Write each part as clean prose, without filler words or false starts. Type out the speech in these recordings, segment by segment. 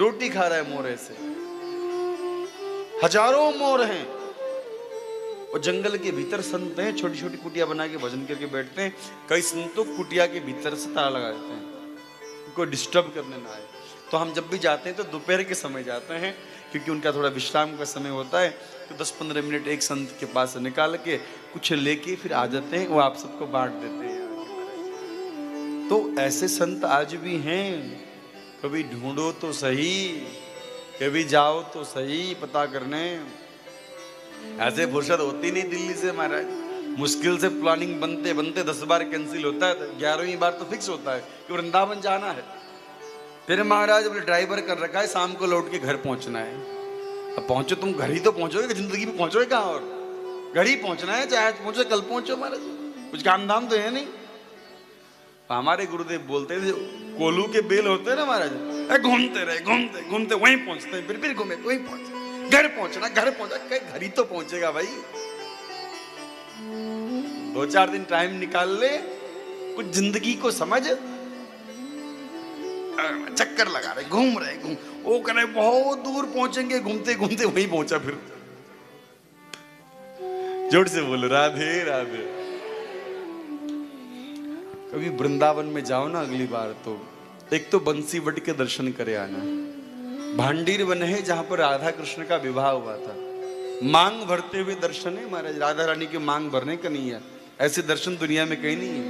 रोटी खा रहा है मोर ऐसे, हजारों मोर हैं। और जंगल के भीतर संत हैं, छोटी छोटी कुटिया बना के भजन करके बैठते हैं। कई संतों कुटिया के भीतर से ताला लगा देते हैं, कोई डिस्टर्ब करने ना आए। तो हम जब भी जाते हैं तो दोपहर के समय जाते हैं, क्योंकि उनका थोड़ा विश्राम का समय होता है। तो 10-15 मिनट एक संत के पास निकाल के कुछ लेके फिर आ जाते हैं, वो आप सबको बांट देते हैं। तो ऐसे संत आज भी हैं, कभी ढूंढो तो सही, कभी जाओ तो सही पता करने। ऐसे फुर्सत होती नहीं दिल्ली से महाराज, मुश्किल से प्लानिंग बनते बनते 10 बार कैंसिल होता है, 11वीं बार तो फिक्स होता है कि वृंदावन जाना है। फिर महाराज बोले ड्राइवर कर रखा है, शाम को लौट के घर पहुंचना है। अब पहुंचो, तुम घर ही तो पहुंचोगे, जिंदगी में पहुंचोगे कहाँ? और घर ही पहुंचना है, चाहे आज पहुंचो कल पहुंचो महाराज, कुछ काम धाम तो है नहीं। हमारे गुरुदेव बोलते थे, कोलू के बेल होते हैं ना महाराज, घूमते रहे, घूमते घूमते वहीं पहुंचते हैं, फिर घूमे वहीं पहुंचे, घर पहुंचना, घर पहुंचा, घर ही तो पहुंचेगा भाई। 2-4 दिन टाइम निकाल ले, कुछ जिंदगी को समझ। चक्कर लगा रहे, घूम रहे, वो कह रहे बहुत दूर पहुंचेंगे, घूमते घूमते वहीं पहुंचा। फिर जोर से बोलो राधे राधे। कभी वृंदावन में जाओ ना अगली बार, तो एक तो बंसी वट के दर्शन करे आना। भांडीर वन है जहां पर राधा कृष्ण का विवाह हुआ था। मांग भरते हुए दर्शन है महाराज, राधा रानी के मांग भरने का नहीं है, ऐसे दर्शन दुनिया में कहीं नहीं है।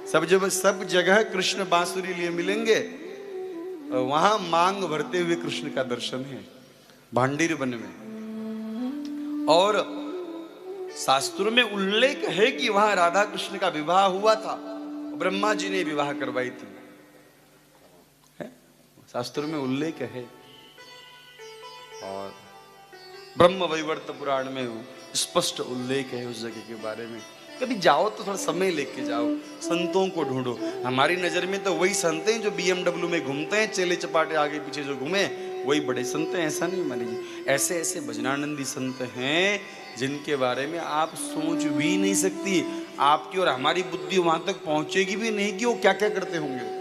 सब जगह कृष्ण बांसुरी लिए मिलेंगे, वहां मांग भरते हुए कृष्ण का दर्शन है भांडीर वन में। और शास्त्रों में उल्लेख है कि वहां राधा कृष्ण का विवाह हुआ था, ब्रह्मा जी ने विवाह करवाई थी, है? शास्त्रों में उल्लेख है। और ब्रह्म वैवर्त पुराण में स्पष्ट उल्लेख है उस जगह के बारे में। कभी जाओ तो थोड़ा समय लेके जाओ, संतों को ढूंढो। हमारी नजर में तो वही संत हैं जो BMW में घूमते हैं, चेले चपाटे आगे पीछे जो घूमे वही बड़े संत हैं, ऐसा नहीं मानिए। ऐसे ऐसे भजनानंदी संत हैं जिनके बारे में आप सोच भी नहीं सकती, आपकी और हमारी बुद्धि वहां तक पहुंचेगी भी नहीं कि वो क्या क्या करते होंगे।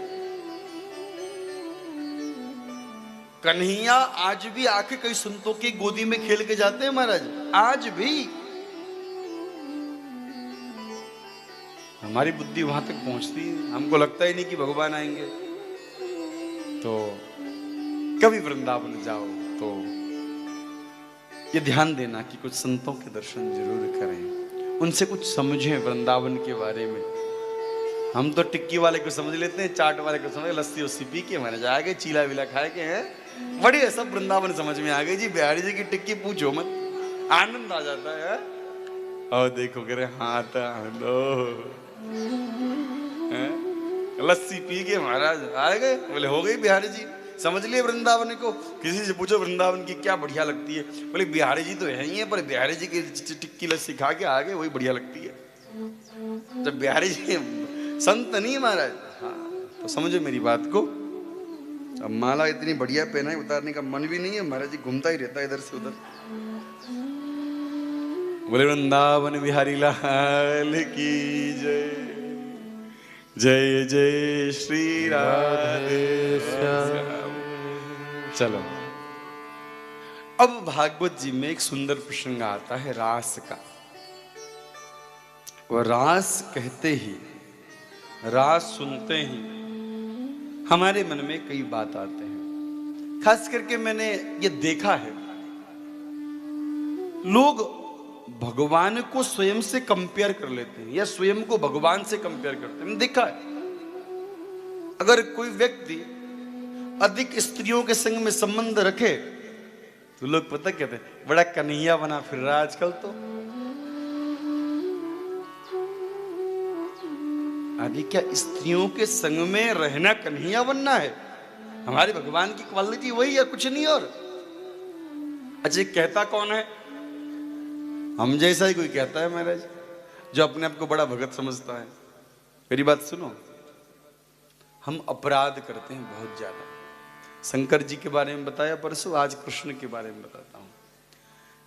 कन्हैया आज भी आके कई संतों की गोदी में खेल के जाते हैं महाराज, आज भी। हमारी बुद्धि वहां तक पहुंचती है, हमको लगता ही नहीं कि भगवान आएंगे। तो कभी वृंदावन जाओ तो ये ध्यान देना कि कुछ संतों के दर्शन जरूर करें, उनसे कुछ समझें वृंदावन के बारे में। हम तो टिक्की वाले को समझ लेते हैं, चाट वाले को समझ, लस्सी उस्सी पी के मैंने जा गए, चीला विला खाए के हैं, बढ़िया सब वृंदावन समझ में आ गई जी। बिहारी जी की टिक्की पूछो मत, आनंद आ जाता है। और देखो करे हाथ लस्सी पी के महाराज आ गए, बोले हो गई बिहारी जी, समझ लिए वृंदावन को। किसी से पूछो वृंदावन की क्या बढ़िया लगती है, बोले बिहारी जी तो है ही है, पर बिहारी जी की टिक्की लस्सी खा के आ गए, वही बढ़िया लगती है। जब बिहारी जी संत नहीं महाराज, हाँ तो समझो मेरी बात को। अब माला इतनी बढ़िया पहना है, उतारने का मन भी नहीं है, महाराज जी घूमता ही रहता है इधर से उधर। बोले वृंदावन बिहारी लाल की जय, जय जय श्री राधे श्याम। चलो अब भागवत जी में एक सुंदर प्रसंग आता है रास का। वह रास कहते ही, रास सुनते ही हमारे मन में कई बात आते हैं। खास करके मैंने ये देखा है, लोग भगवान को स्वयं से कंपेयर कर लेते हैं या स्वयं को भगवान से कंपेयर करते हैं। देखा है, अगर कोई व्यक्ति अधिक स्त्रियों के संग में संबंध रखे तो लोग पता कहते हैं बड़ा कन्हैया बना फिर रहा आजकल। तो अभी क्या स्त्रियों के संग में रहना कन्हैया बनना है? हमारे भगवान की क्वालिटी वही है, कुछ नहीं। और अच्छा कहता कौन है? हम जैसा ही कोई कहता है महाराज, जो अपने आप को बड़ा भगत समझता है। मेरी बात सुनो, हम अपराध करते हैं बहुत ज्यादा। शंकर जी के बारे में बताया परसों, आज कृष्ण के बारे में बताता हूं।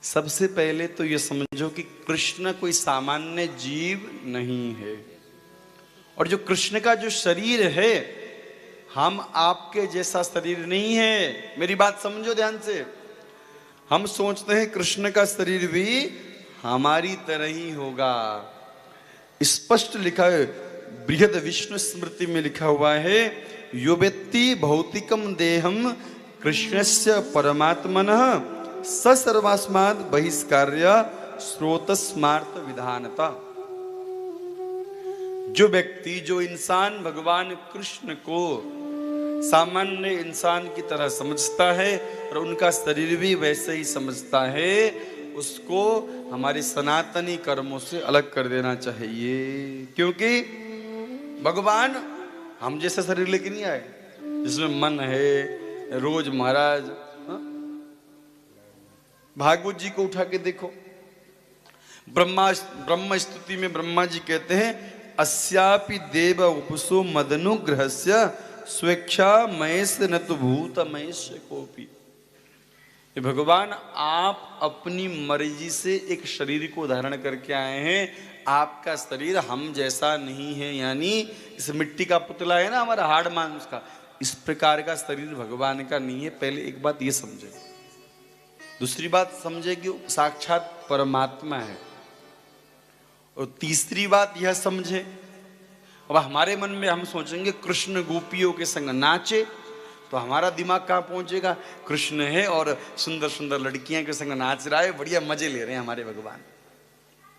सबसे पहले तो यह समझो कि कृष्ण कोई सामान्य जीव नहीं है, और जो कृष्ण का जो शरीर है हम आपके जैसा शरीर नहीं है। मेरी बात समझो ध्यान से। हम सोचते हैं कृष्ण का शरीर भी हमारी तरह ही होगा। स्पष्ट लिखा है, बृहद विष्णु स्मृति में लिखा हुआ है, यो व्यक्ति भौतिकम देहम कृष्णस्य परमात्मनः स सर्वास्मात् बहिष्कार्य स्रोतस्मार्थ विधानता। जो व्यक्ति, जो इंसान भगवान कृष्ण को सामान्य इंसान की तरह समझता है और उनका शरीर भी वैसे ही समझता है, उसको हमारे सनातनी कर्मों से अलग कर देना चाहिए। क्योंकि भगवान हम जैसा शरीर लेके नहीं आए जिसमें मन है। रोज महाराज भागवत जी को उठा के देखो, ब्रह्म स्तुति में ब्रह्मा जी कहते हैं, अस्यापि देव उपसो मदनुग्रहस्य स्वेच्छा मयस न तो भूत मयस कोपी। भगवान आप अपनी मर्जी से एक शरीर को धारण करके आए हैं। आपका शरीर हम जैसा नहीं है, यानी इस मिट्टी का पुतला है ना हमारा, हाड़ मांस का, इस प्रकार का शरीर भगवान का नहीं है। पहले एक बात ये समझे। दूसरी बात समझे कि साक्षात परमात्मा है। और तीसरी बात यह समझे, अब हमारे मन में हम सोचेंगे कृष्ण गोपियों के संग नाचे, तो हमारा दिमाग कहाँ पहुंचेगा? कृष्ण है और सुंदर सुंदर लड़कियां के संग नाच रहा है, बढ़िया मजे ले रहे हैं हमारे भगवान।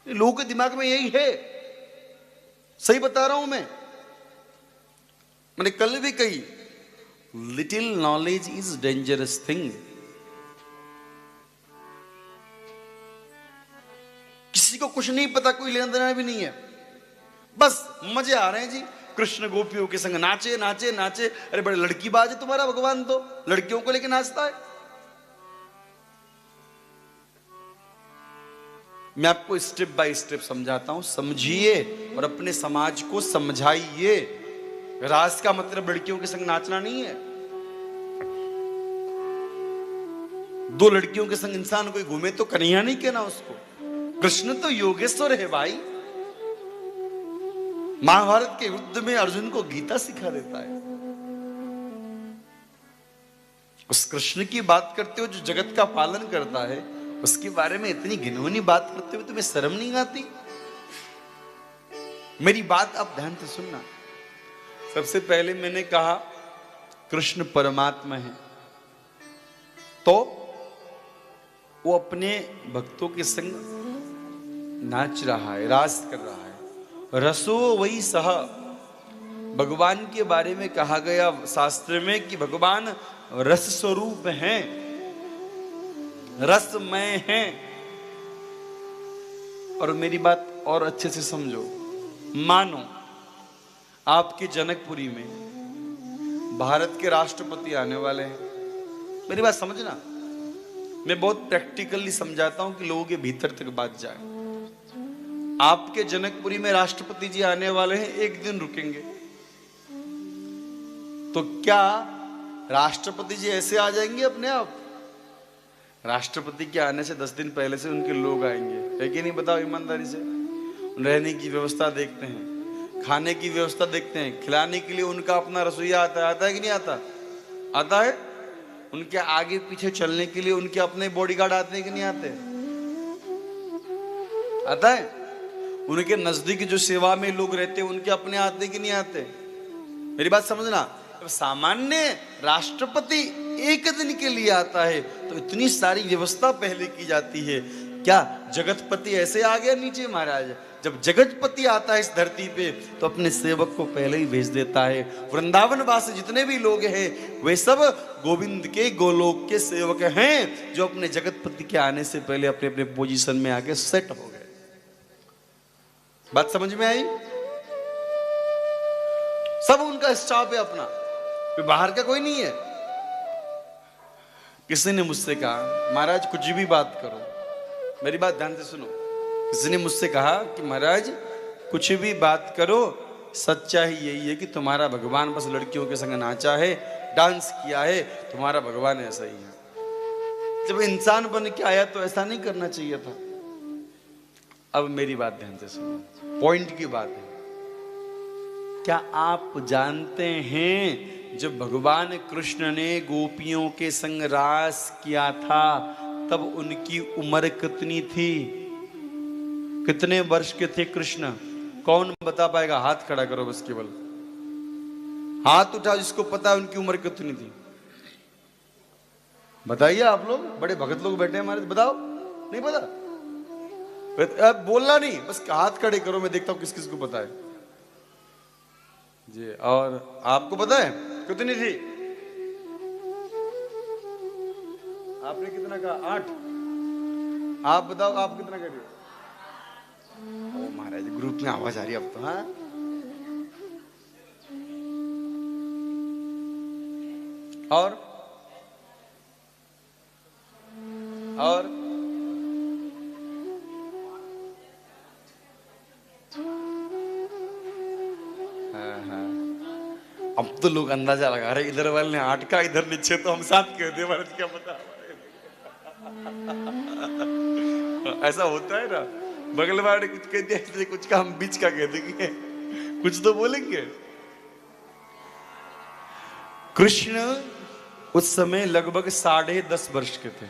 लोगों के दिमाग में यही है। सही बता रहा हूं मैंने कल भी कही, little knowledge is dangerous thing. किसी को कुछ नहीं पता, कोई लेना देना भी नहीं है, बस मजे आ रहे हैं जी। कृष्ण गोपियों के संग नाचे नाचे नाचे। अरे बड़े लड़की बाज है तुम्हारा भगवान, तो लड़कियों को लेके नाचता है। मैं आपको स्टेप बाय स्टेप समझाता हूं, समझिए और अपने समाज को समझाइए। रास का मतलब लड़कियों के संग नाचना नहीं है। दो लड़कियों के संग इंसान कोई घूमे तो कन्हैया नहीं कहना उसको। कृष्ण तो योगेश्वर है भाई। महाभारत के युद्ध में अर्जुन को गीता सिखा देता है। उस कृष्ण की बात करते हो जो जगत का पालन करता है, उसके बारे में इतनी घिनौनी बात करते हुए तुम्हें शर्म नहीं आती? मेरी बात आप ध्यान से सुनना। सबसे पहले मैंने कहा कृष्ण परमात्मा है, तो वो अपने भक्तों के संग नाच रहा है, रास कर रहा है। रसो वही सह, भगवान के बारे में कहा गया शास्त्र में कि भगवान रस स्वरूप हैं, रसमय हैं। और मेरी बात और अच्छे से समझो। मानो आपके जनकपुरी में भारत के राष्ट्रपति आने वाले हैं। मेरी बात समझना, मैं बहुत प्रैक्टिकली समझाता हूं कि लोगों के भीतर तक बात जाए। आपके जनकपुरी में राष्ट्रपति जी आने वाले हैं, एक दिन रुकेंगे, तो क्या राष्ट्रपति जी ऐसे आ जाएंगे अपने आप? राष्ट्रपति के आने से 10 दिन पहले से उनके लोग आएंगे, है कि नहीं? बताओ ईमानदारी से। रहने की व्यवस्था देखते हैं, खाने की व्यवस्था देखते हैं, खिलाने के लिए उनका अपना रसोईया आता है कि नहीं आता? आता है। उनके आगे पीछे चलने के लिए उनके अपने बॉडीगार्ड आते हैं कि नहीं आते? आता है। उनके नजदीक जो सेवा में लोग रहते हैं उनके अपने आते कि नहीं आते? मेरी बात समझना। सामान्य राष्ट्रपति एक दिन के लिए आता है तो इतनी सारी व्यवस्था पहले की जाती है। क्या जगतपति ऐसे आ गया नीचे महाराज? जब जगतपति आता है इस धरती पे तो अपने सेवक को पहले ही भेज देता है। वृंदावन वासी जितने भी लोग हैं वे सब गोविंद के गोलोक के सेवक हैं, जो अपने जगतपति के आने से पहले अपने अपने पोजीशन में आके सेट हो गए। बात समझ में आई? सब उनका स्टाफ है अपना, बाहर का कोई नहीं है। किसी ने मुझसे कहा महाराज कुछ भी बात करो, मेरी बात ध्यान से सुनो। किसी ने मुझसे कहा कि महाराज कुछ भी बात करो, सच्चाई यही है कि तुम्हारा भगवान बस लड़कियों के संग नाचा है, डांस किया है, तुम्हारा भगवान ऐसा ही है। जब इंसान बन के आया तो ऐसा नहीं करना चाहिए था। अब मेरी बात ध्यान से सुनो, पॉइंट की बात है। क्या आप जानते हैं जब भगवान कृष्ण ने गोपियों के संग रास किया था तब उनकी उम्र कितनी थी? कितने वर्ष के थे कृष्ण? कौन बता पाएगा? हाथ खड़ा करो बस, केवल हाथ उठाओ जिसको पता है उनकी उम्र कितनी थी। बताइए, आप लोग बड़े भगत लोग बैठे हैं हमारे, बताओ। नहीं पता? अब बोलना नहीं, बस हाथ खड़े करो, मैं देखता हूं किस किस को पता है जी। और आपको पता है कितनी थी? आपने कितना कहा? 8। आप बताओ, आप कितना कह रहे हो? ओ महाराज, ग्रुप में आवाज आ रही है अब तो। हाँ, और हाँ। अब तो लोग अंदाजा लगा रहे, इधर वाले ने 8 का, इधर ने 6, तो हम 7 कहते हैं, महाराज क्या पता। ऐसा होता है ना, बगल वाले कुछ कहते हैं, कुछ का हम बीच का कह देंगे, कुछ तो बोलेंगे। कृष्ण उस समय लगभग 10.5 वर्ष के थे।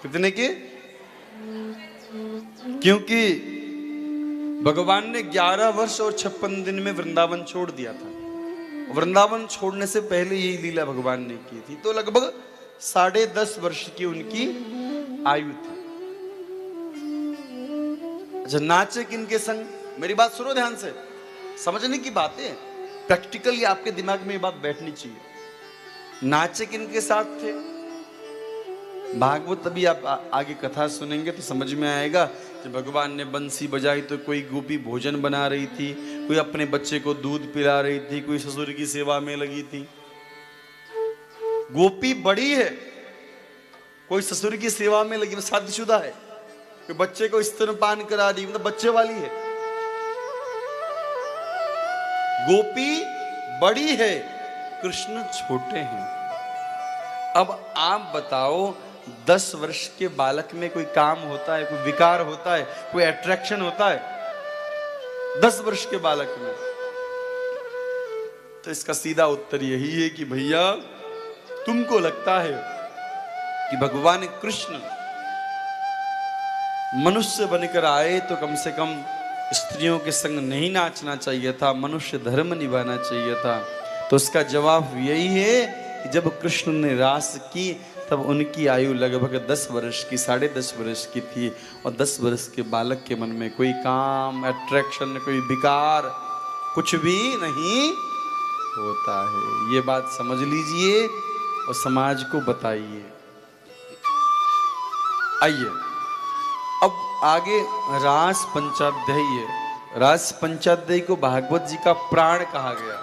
कितने के? क्योंकि भगवान ने 11 वर्ष और 56 दिन में वृंदावन छोड़ दिया था। वृंदावन छोड़ने से पहले यही लीला भगवान ने की थी, तो लगभग 10.5 वर्ष की उनकी आयु थी। अच्छा, नाचे किनके संग? मेरी बात सुनो ध्यान से, समझने की बात है, प्रैक्टिकली आपके दिमाग में ये बात बैठनी चाहिए। नाचे किनके साथ थे? भागवत अभी आप आगे कथा सुनेंगे तो समझ में आएगा। जब भगवान ने बंसी बजाई तो कोई गोपी भोजन बना रही थी, कोई अपने बच्चे को दूध पिला रही थी, कोई ससुर की सेवा में लगी थी। गोपी बड़ी है, कोई ससुर की सेवा में लगी, शादीशुदा है, कोई बच्चे को स्तनपान करा रही, मतलब बच्चे वाली है। गोपी बड़ी है, कृष्ण छोटे हैं। अब आप बताओ, 10 वर्ष के बालक में कोई काम होता है, कोई विकार होता है, कोई अट्रैक्शन होता है 10 वर्ष के बालक में? तो इसका सीधा उत्तर यही है कि भैया, तुमको लगता है कि भगवान कृष्ण मनुष्य बनकर आए तो कम से कम स्त्रियों के संग नहीं नाचना चाहिए था, मनुष्य धर्म निभाना चाहिए था। तो उसका जवाब यही है कि जब कृष्ण ने रास की तब उनकी आयु लगभग 10 वर्ष की, 10.5 वर्ष की थी। और 10 वर्ष के बालक के मन में कोई काम, अट्रैक्शन, कोई विकार कुछ भी नहीं होता है। ये बात समझ लीजिए और समाज को बताइए। आइए अब आगे रास पंचाध्यायी है। रास पंचाध्यायी को भागवत जी का प्राण कहा गया।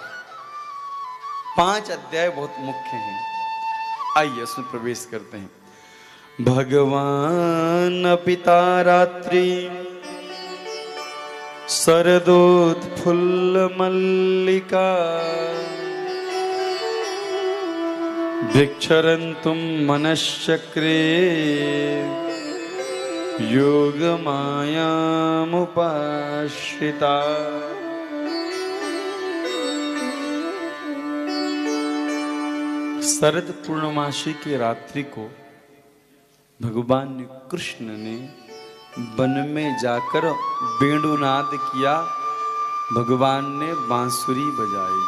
5 अध्याय बहुत मुख्य हैं। आइए उसमें प्रवेश करते हैं। भगवान पिता रात्रि शरदोत्फुल्ल मल्लिका भिक्षरन्तुं मनश्चक्रे योग मायामुपाश्रिता। शरद पूर्णमासी की रात्रि को भगवान कृष्ण ने वन में जाकर वेणुनाद किया, भगवान ने बांसुरी बजाई।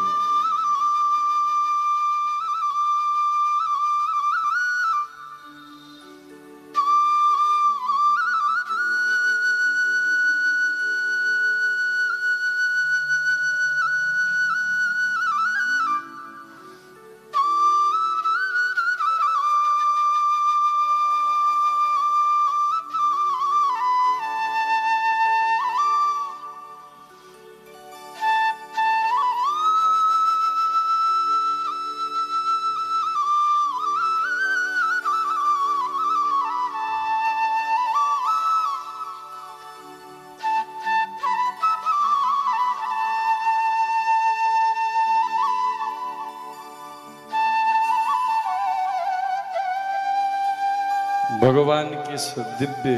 भगवान के इस दिव्य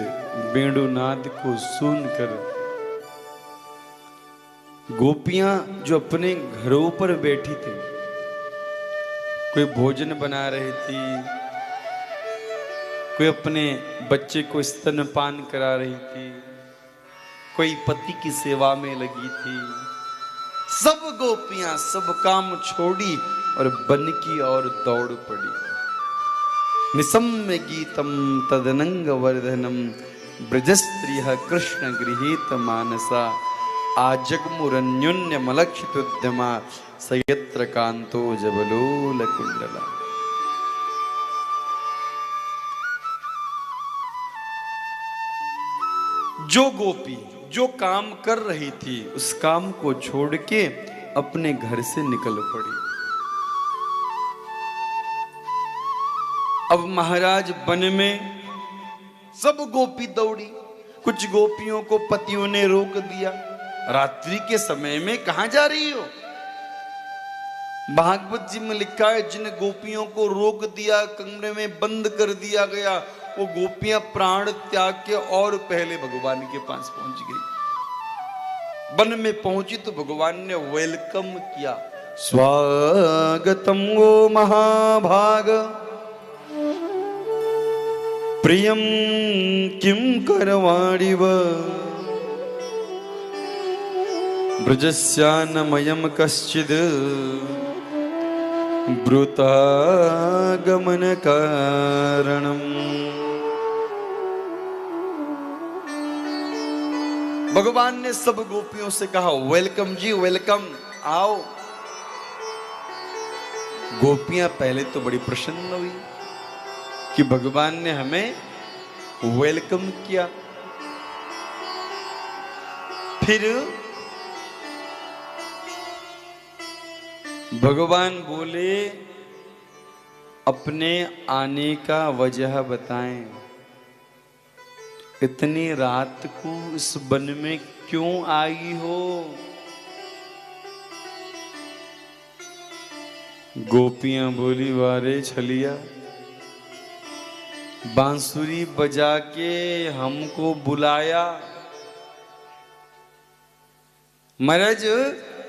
वेणुनाद को सुनकर गोपियां जो अपने घरों पर बैठी थी, कोई भोजन बना रही थी, कोई अपने बच्चे को स्तनपान करा रही थी, कोई पति की सेवा में लगी थी। सब गोपियां सब काम छोड़ी और बन की ओर दौड़ पड़ी। निसम्य गीतम तदनंग वर्धनम ब्रजस्त्रियः कृष्ण गृहीत मानसा आजगमुरन्योन्य मलक्षितोद्यमा सयत्र कांतो जबलोल कुंडला। जो गोपी जो काम कर रही थी उस काम को छोड़ के अपने घर से निकल पड़ी। अब महाराज वन में सब गोपी दौड़ी। कुछ गोपियों को पतियों ने रोक दिया, रात्रि के समय में कहां जा रही हो। भागवत जी में लिखा है जिन गोपियों को रोक दिया, कमरे में बंद कर दिया गया, वो गोपियां प्राण त्याग के और पहले भगवान के पास पहुंच गई। वन में पहुंची तो भगवान ने वेलकम किया। स्वागतम वो महाभाग प्रियम किम करवाणिव ब्रजस्यान्नमयं कश्चिद् ब्रूतागमन कारणम्। भगवान ने सब गोपियों से कहा वेलकम जी वेलकम, आओ। गोपियां पहले तो बड़ी प्रसन्न हुई कि भगवान ने हमें वेलकम किया। फिर भगवान बोले अपने आने का वजह बताएं। इतनी रात को इस वन में क्यों आई हो। गोपियां बोली वारे छलिया, बांसुरी बजा के हमको बुलाया। महाराज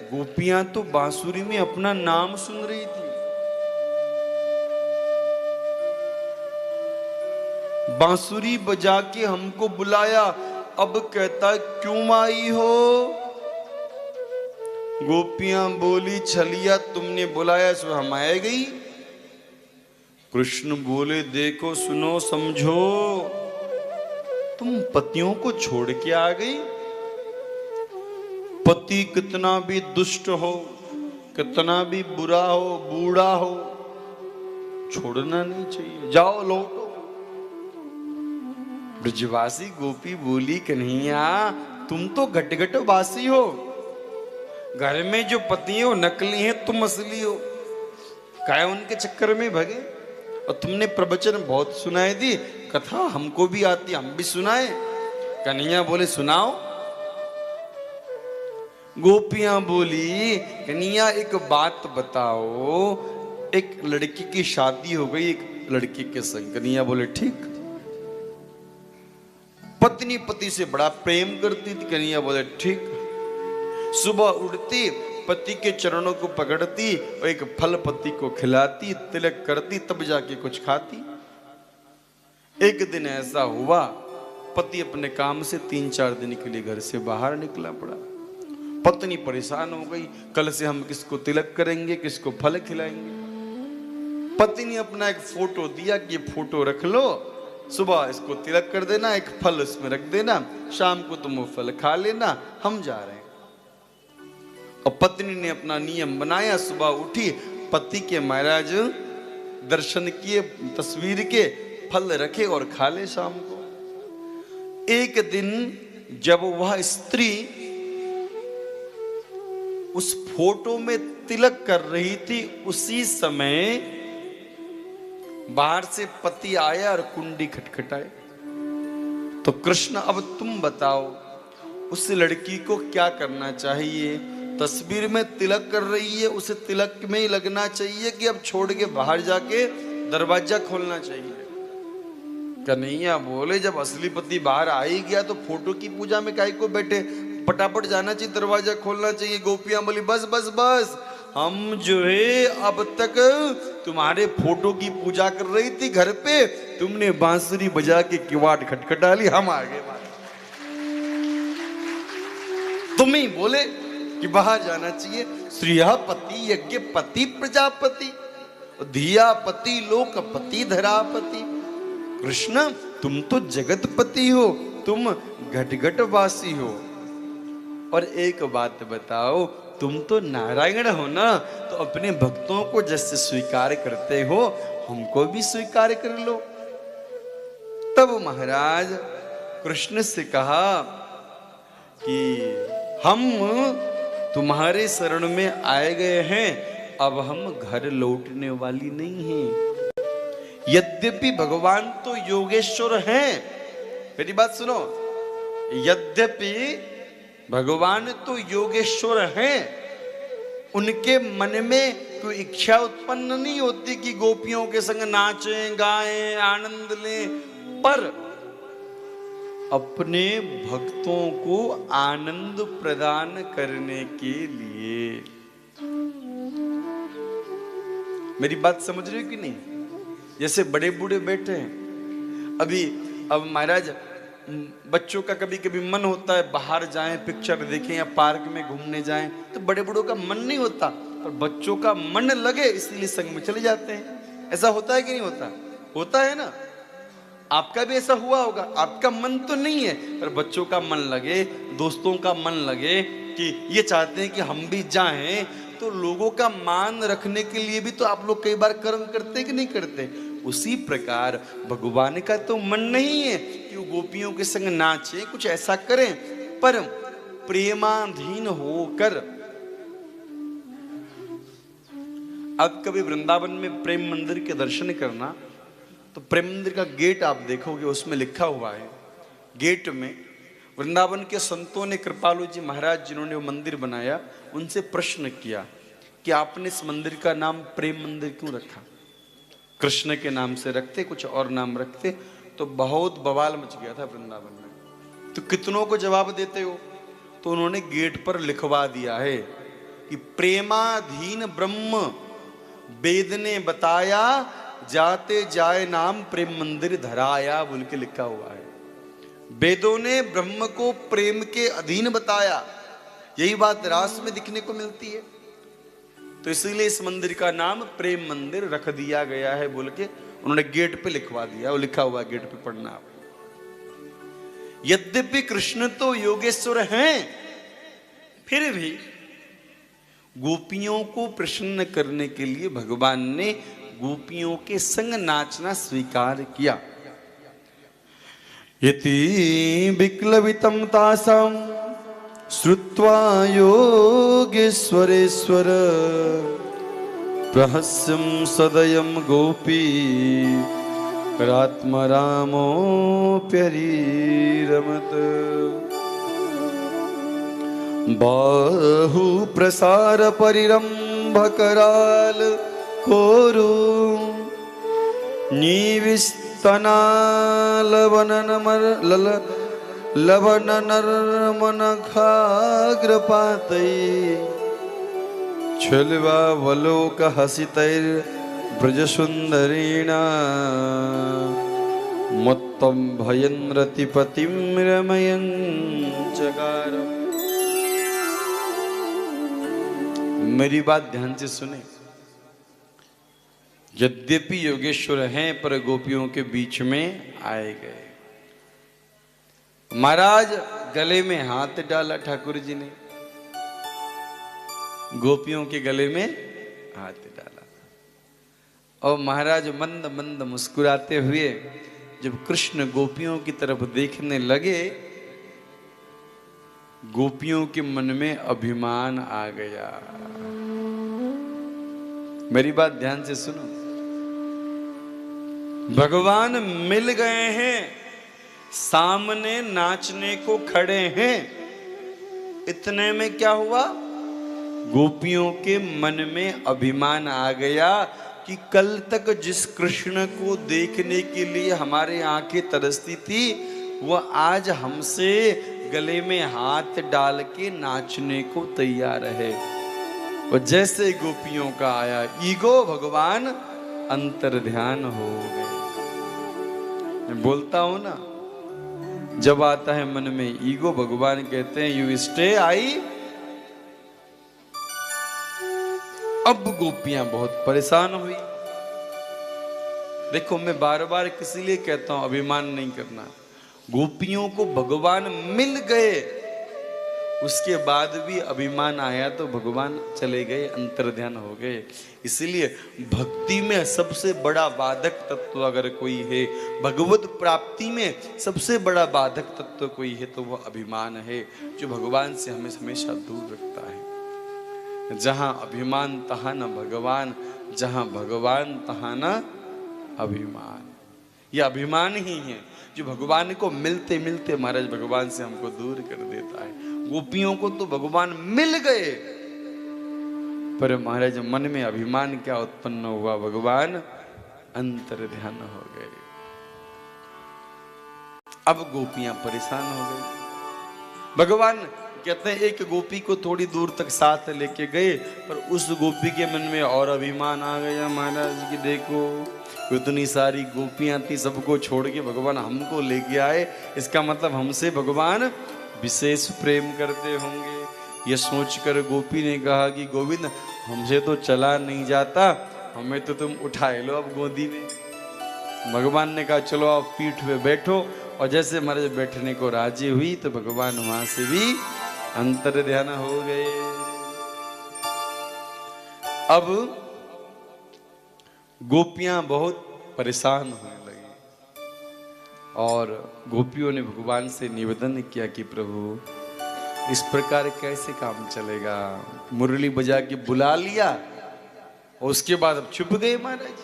गोपियां तो बांसुरी में अपना नाम सुन रही थी। बांसुरी बजा के हमको बुलाया, अब कहता क्यों आई हो। गोपियां बोली छलिया तुमने बुलाया सो हम आए गई। कृष्ण बोले देखो सुनो समझो, तुम पतियों को छोड़ के आ गई। पति कितना भी दुष्ट हो, कितना भी बुरा हो, बूढ़ा हो, छोड़ना नहीं चाहिए, जाओ लौटो। ब्रजवासी गोपी बोली कन्हैया तुम तो घट वासी हो, घर में जो पति हो नकली है, तुम असली हो। काहे उनके चक्कर में भगे। और तुमने प्रवचन बहुत सुनाए दी, कथा हमको भी आती, हम भी सुनाए। कन्हैया बोले सुनाओ। गोपियां बोली कन्हैया एक बात बताओ, एक लड़की की शादी हो गई एक लड़के के संग। कन्हैया बोले ठीक। पत्नी पति से बड़ा प्रेम करती थी। कन्हैया बोले ठीक। सुबह उठती, पति के चरणों को पकड़ती और एक फल पति को खिलाती, तिलक करती, तब जाके कुछ खाती। एक दिन ऐसा हुआ पति अपने काम से 3-4 दिन के लिए घर से बाहर निकला पड़ा। पत्नी परेशान हो गई, कल से हम किसको तिलक करेंगे, किसको फल खिलाएंगे। पति ने अपना एक फोटो दिया कि ये फोटो रख लो, सुबह इसको तिलक कर देना, एक फल इसमें रख देना, शाम को तुम वो फल खा लेना, हम जा रहे हैं। और पत्नी ने अपना नियम बनाया, सुबह उठी, पति के महाराज दर्शन किए, तस्वीर के फल रखे और खा ले शाम को। एक दिन जब वह स्त्री उस फोटो में तिलक कर रही थी, उसी समय बाहर से पति आया और कुंडी खटखटाए। तो कृष्ण अब तुम बताओ उस लड़की को क्या करना चाहिए। तस्वीर में तिलक कर रही है, उसे तिलक में ही लगना चाहिए कि अब छोड़ के बाहर जाके दरवाजा खोलना चाहिए। कन्हैया बोले जब असली पति बाहर आ ही गया तो फोटो की पूजा में काहे को बैठे, फटाफट जाना चाहिए, दरवाजा खोलना चाहिए। गोपियां बोली बस बस बस, हम जो है अब तक तुम्हारे फोटो की पूजा कर रही थी घर पे, तुमने बांसुरी बजा के किवाड़ खटखटा ली, हम आ गए। तुम ही बोले कि बाहर जाना चाहिए। श्रियापति यज्ञ पति प्रजापति, धियापति लोकपति धरापति। कृष्ण तुम तो जगतपति हो, तुम घट घट वासी हो। और एक बात बताओ, तुम तो नारायण हो ना, तो अपने भक्तों को जैसे स्वीकार करते हो, हमको भी स्वीकार कर लो। तब महाराज कृष्ण से कहा कि हम तुम्हारे शरण में आए गए हैं, अब हम घर लौटने वाली नहीं हैं। यद्यपि भगवान तो योगेश्वर हैं, मेरी बात सुनो, यद्यपि भगवान तो योगेश्वर हैं, उनके मन में कोई इच्छा उत्पन्न नहीं होती कि गोपियों के संग नाचें गाएं आनंद लें, पर अपने भक्तों को आनंद प्रदान करने के लिए। मेरी बात समझ रहे हो कि नहीं? जैसे बड़े बूढ़े बैठे हैं, अब महाराज बच्चों का कभी कभी मन होता है बाहर जाएं, पिक्चर देखें या पार्क में घूमने जाएं, तो बड़े बूढ़ों का मन नहीं होता, पर बच्चों का मन लगे इसलिए संग में चले जाते हैं। ऐसा होता है कि नहीं होता? होता है ना। आपका भी ऐसा हुआ होगा, आपका मन तो नहीं है, पर बच्चों का मन लगे, दोस्तों का मन लगे कि ये चाहते हैं कि हम भी जाएं, तो लोगों का मान रखने के लिए भी तो आप लोग कई बार कर्म करते कि नहीं करते? उसी प्रकार भगवान का तो मन नहीं है कि वो गोपियों के संग नाचे, कुछ ऐसा करें, पर प्रेमाधीन होकर। अब कभी वृंदावन में प्रेम मंदिर के दर्शन करना, तो प्रेम मंदिर का गेट आप देखोगे, उसमें लिखा हुआ है, गेट में वृंदावन के संतों ने, कृपालु जी महाराज जिन्होंने वो मंदिर बनाया, उनसे प्रश्न किया कि आपने इस मंदिर का नाम प्रेम मंदिर क्यों रखा? कृष्ण के नाम से रखते, कुछ और नाम रखते, तो बहुत बवाल मच गया था वृंदावन में। तो कितनों को जवाब देते हो? तो उन्होंने गेट पर लिखवा दिया है कि प्रेमाधीन ब्रह्म वेद ने बताया, जाते जाए नाम प्रेम मंदिर धराया, बोल के लिखा हुआ है। वेदों ने ब्रह्म को प्रेम के अधीन बताया, यही बात रास में दिखने को मिलती है। तो इसलिए इस मंदिर का नाम प्रेम मंदिर रख दिया गया है, बोल के उन्होंने गेट पे लिखवा दिया। वो लिखा हुआ गेट पे, पढ़ना आप। यद्यपि कृष्ण तो योगेश्वर हैं, फिर भी गोपियों को प्रसन्न करने के लिए भगवान ने गोपियों के संग नाचना स्वीकार किया। यति विक्लवितं तासां श्रुत्वा योगेश्वरेश्वर प्रहस्यं सदयं गोपी रात्मरामोऽप्यरीरमत् बाहु प्रसार परिरंभकराल कोरु निविस्तना लवननर्मनखाग्रपातै छलवावलोक हसितैर्ब्रजसुन्दरीणा मत्तं भयन् रतिपतिं रमयं चकार। मेरी बात ध्यान से सुने। यद्यपि योगेश्वर हैं, पर गोपियों के बीच में आए गए। महाराज गले में हाथ डाला ठाकुर जी ने, गोपियों के गले में हाथ डाला, और महाराज मंद मंद मुस्कुराते हुए जब कृष्ण गोपियों की तरफ देखने लगे, गोपियों के मन में अभिमान आ गया। मेरी बात ध्यान से सुनो। भगवान मिल गए हैं, सामने नाचने को खड़े हैं, इतने में क्या हुआ? गोपियों के मन में अभिमान आ गया कि कल तक जिस कृष्ण को देखने के लिए हमारे आंखें तरसती थी, वह आज हमसे गले में हाथ डाल के नाचने को तैयार है। और जैसे गोपियों का आया ईगो, भगवान अंतर ध्यान हो गए। मैं बोलता हूं ना, जब आता है मन में ईगो, भगवान कहते हैं यू स्टे आई। अब गोपियां बहुत परेशान हुई। देखो मैं बार बार किसी लिए कहता हूं अभिमान नहीं करना। गोपियों को भगवान मिल गए, उसके बाद भी अभिमान आया तो भगवान चले गए, अंतर ध्यान हो गए। इसलिए भक्ति में सबसे बड़ा बाधक तत्व अगर कोई है, भगवत प्राप्ति में सबसे बड़ा बाधक तत्व कोई है तो वह अभिमान है, जो भगवान से हमें हमेशा दूर रखता है। जहां अभिमान तहां न भगवान, जहां भगवान तहां न अभिमान। यह अभिमान ही है जो भगवान को मिलते मिलते महाराज भगवान से हमको दूर कर देता है। गोपियों को तो भगवान मिल गए, पर महाराज मन में अभिमान क्या उत्पन्न हुआ, भगवान अंतर ध्यान हो गए। अब गोपियां परेशान हो गई। भगवान कहते हैं एक गोपी को थोड़ी दूर तक साथ लेके गए, पर उस गोपी के मन में और अभिमान आ गया महाराज की। देखो इतनी सारी गोपियां थी, सबको छोड़ के भगवान हमको लेके आए, इसका मतलब हमसे भगवान विशेष प्रेम करते होंगे। ये सोचकर गोपी ने कहा कि गोविंद हमसे तो चला नहीं जाता, हमें तो तुम उठाए लो अब गोदी में। भगवान ने कहा चलो आप पीठ पे बैठो, और जैसे महाराज बैठने को राजी हुई तो भगवान वहां से भी अंतर ध्यान हो गए। अब गोपियां बहुत परेशान होने लगी, और गोपियों ने भगवान से निवेदन किया कि प्रभु इस प्रकार कैसे काम चलेगा। मुरली बजा के बुला लिया और उसके बाद अब छुप गए महाराज।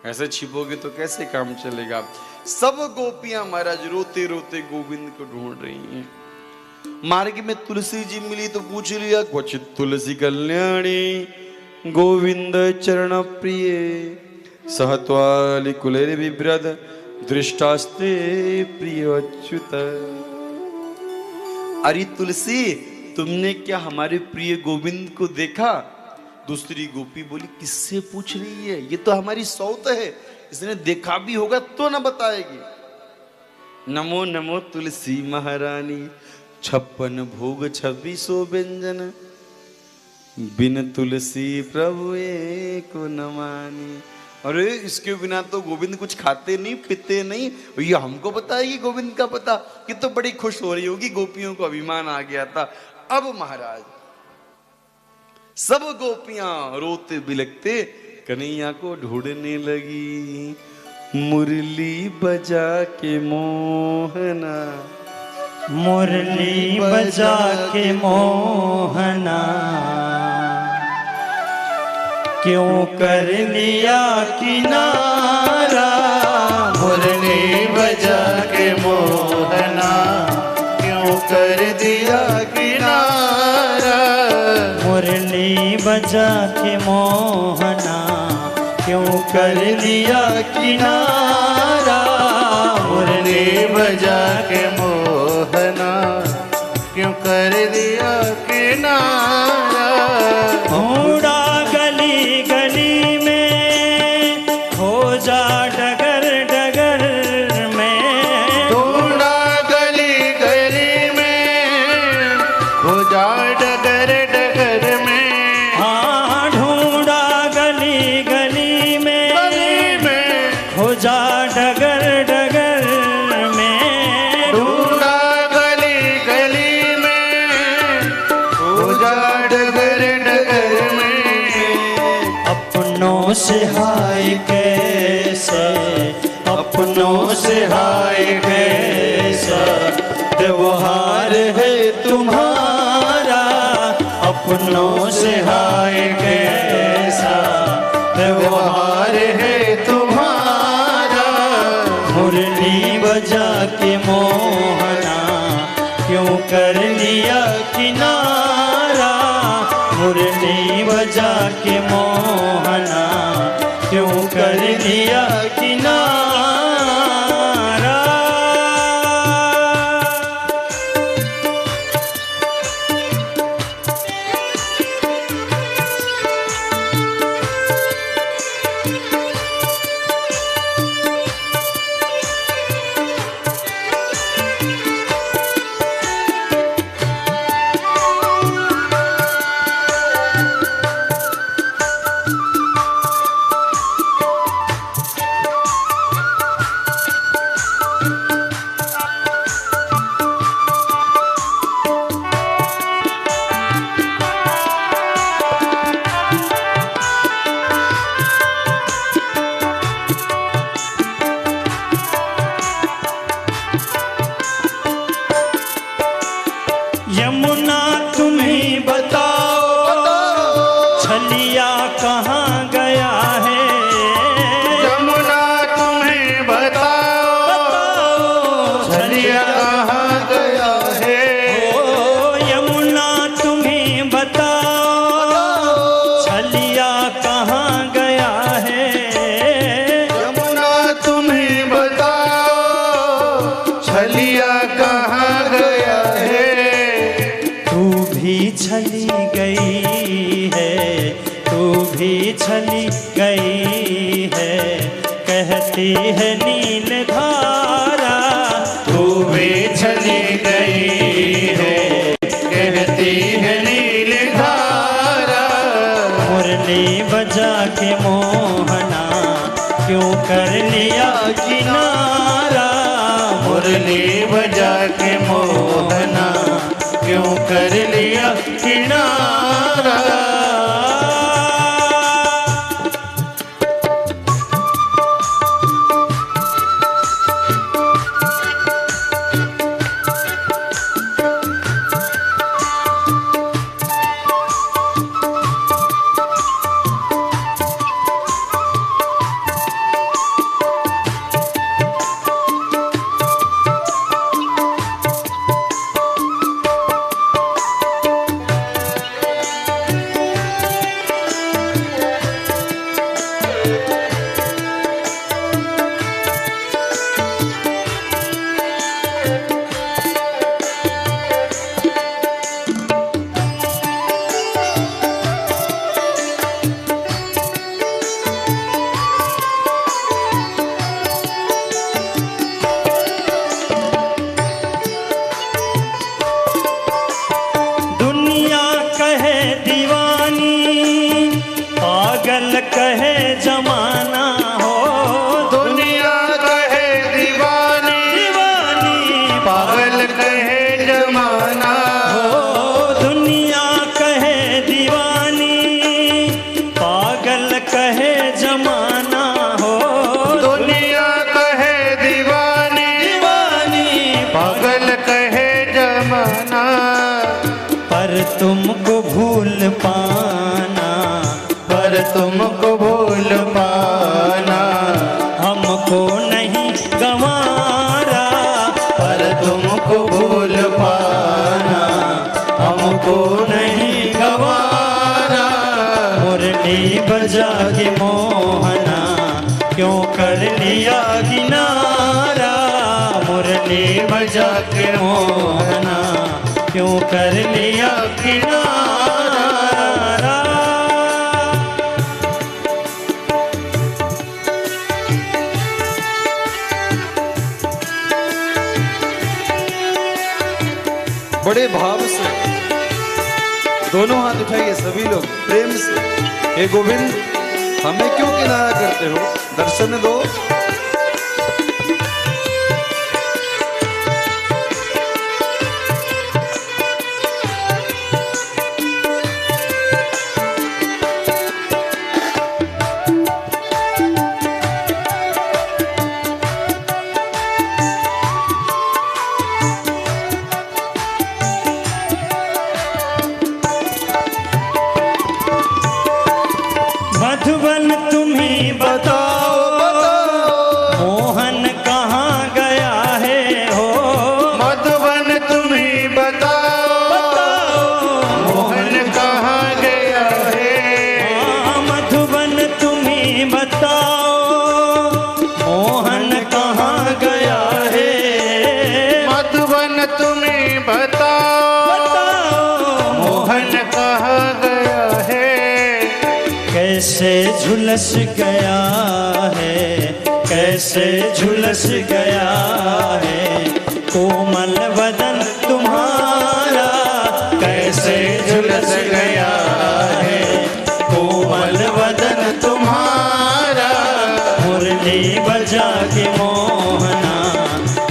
ऐसे छिपोगे तो कैसे काम चलेगा। सब गोपियां महाराज रोते रोते गोविंद को ढूंढ रही हैं। मार्ग में तुलसी जी मिली तो पूछ लिया क्वचित तुलसी कल्याणी गोविंद चरण प्रिय सहत्वालि कुलेर बिभ्रद दृष्टास्ते प्रिय अच्युत। अरे तुलसी तुमने क्या हमारे प्रिय गोविंद को देखा? दूसरी गोपी बोली किससे पूछ रही है, ये तो हमारी सौत है, इसने देखा भी होगा तो न बताएगी। नमो नमो तुलसी महारानी 56 भोग 26 व्यंजन बिन तुलसी प्रभु को न मानी। अरे इसके बिना तो गोविंद कुछ खाते नहीं पीते नहीं, ये हमको बताएगी गोविंद का पता। कि तो बड़ी खुश हो रही होगी, गोपियों को अभिमान आ गया था। अब महाराज सब गोपियां रोते बिलखते कन्हैया को ढूंढने लगी। मुरली बजा के मोहना, मुरली बजा के मोहना क्यों कर लिया किनारा। मुरली बजा के मोहना क्यों कर दिया किनारा। मुरली बजा के मोहना क्यों कर लिया किनारा। मुरली बजा के मोहना क्यों कर दिया किनारा। ढूंढा गली गली में हो जा डगर डगर में। ढूंढा गली गली में हो जा डगर डगर में। हाँ ढूंढा गली गली में हो जा डगर डगर में। ढूंढा गली गली में हो जा डगर डगर में। अपनों से हाय कैसे, अपनों से हाय कैसा व्यवहार है तुम्हारा। अपनों से हाय कैसा व्यवहार है तुम्हारा। मुरली बजा के मोहना क्यों कर लिया किनारा। मुरली बजा के मोहना क्यों कर लिया किनारा। कहती है नील धारा, डूबे चली गई है, कहती है नील धारा। मुरली बजा के मोहना क्यों कर लिया किनारा, मुरली बजा के मोहना क्यों कर लिया किनारा। कहे जमाना हो, दुनिया कहे दीवानी, दीवानी पागल कहे जमाना हो। दुनिया कहे दीवानी, पागल कहे जमाना हो। दुनिया कहे दीवानी, दीवानी पागल कहे जमाना। पर तुमको भूल पाना, पर तुमको भूल पाना, हमको नहीं गंवारा। पर तुमको भूल पाना, हमको नहीं गंवारा। मुरली बजा के मोहना क्यों कर लिया किनारा, मुरली बजा के मोहना क्यों कर लिया किनारा। बड़े भाव से दोनों हाथ उठाइए सभी लोग प्रेम से। हे गोविंद, हमें क्यों किनारा करते हो, दर्शन दो। मधुबन तुम्ही बताओ, मोहन कहाँ गया है हो। मधुबन तुम्ही बताओ, मोहन कहाँ गया है। हाँ, मधुबन तुम्ही बताओ, मोहन कहाँ गया है। मधुबन तुम्ही बताओ, मोहन कहाँ गया है। कैसे झुलस गया है, कैसे झुलस गया है कोमल बदन तुम्हारा। कैसे झुलस गया है कोमल बदन तुम्हारा। मुरली बजा के मोहना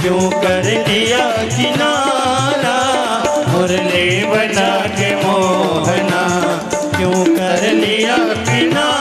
क्यों कर लिया किनारा, मुरली बजा के मोहना क्यों कर लिया किनारा।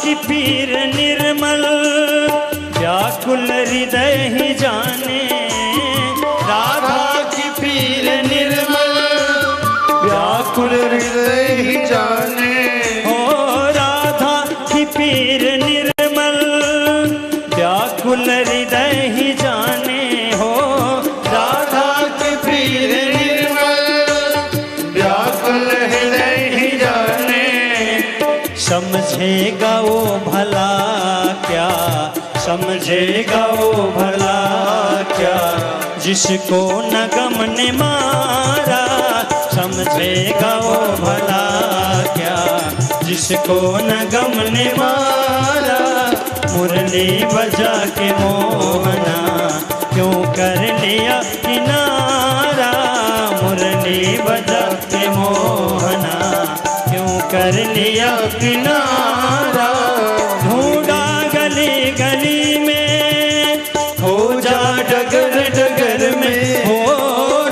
की पीर निर्मल व्याकुल हृदय ही जाने, राधा की पीर निर्मल व्याकुल हृदय ही जाने, ओ राधा की पीर निर्मल व्याकुल हृदय ही जाने, हो राधा की पीर निर्मल व्याकुल हृदय ही जाने। समझेगा वो भला क्या, समझेगा वो भला क्या, जिसको न गम ने मारा, समझेगा वो भला क्या, जिसको न गम ने मारा। मुरली बजा के मोहना क्यों कर लिया किनारा, मुरली बजा के मोहना क्यों कर लिया किनारा। ढूंढा गली गली में, खोजा डगर डगर में, हो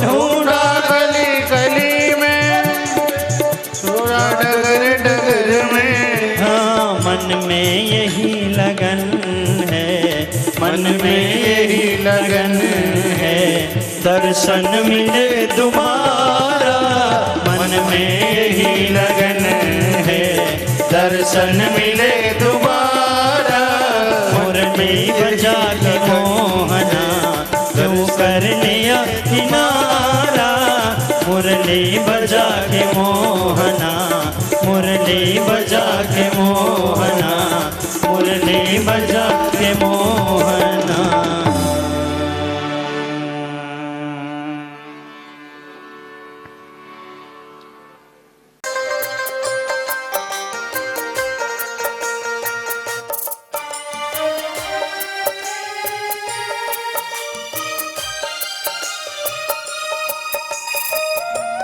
ढूंढा गली गली में, छोड़ा डगर डगर में। हाँ मन में यही लगन है, मन में यही लगन है, दर्शन मिले दोबारा, मन में यही लगन है, दर्शन मिले दोबारा। मुरली बजा के मोहना क्यों कर लिया किनारा, मुरली बजा के मोहना, मुरली बजा के मोहना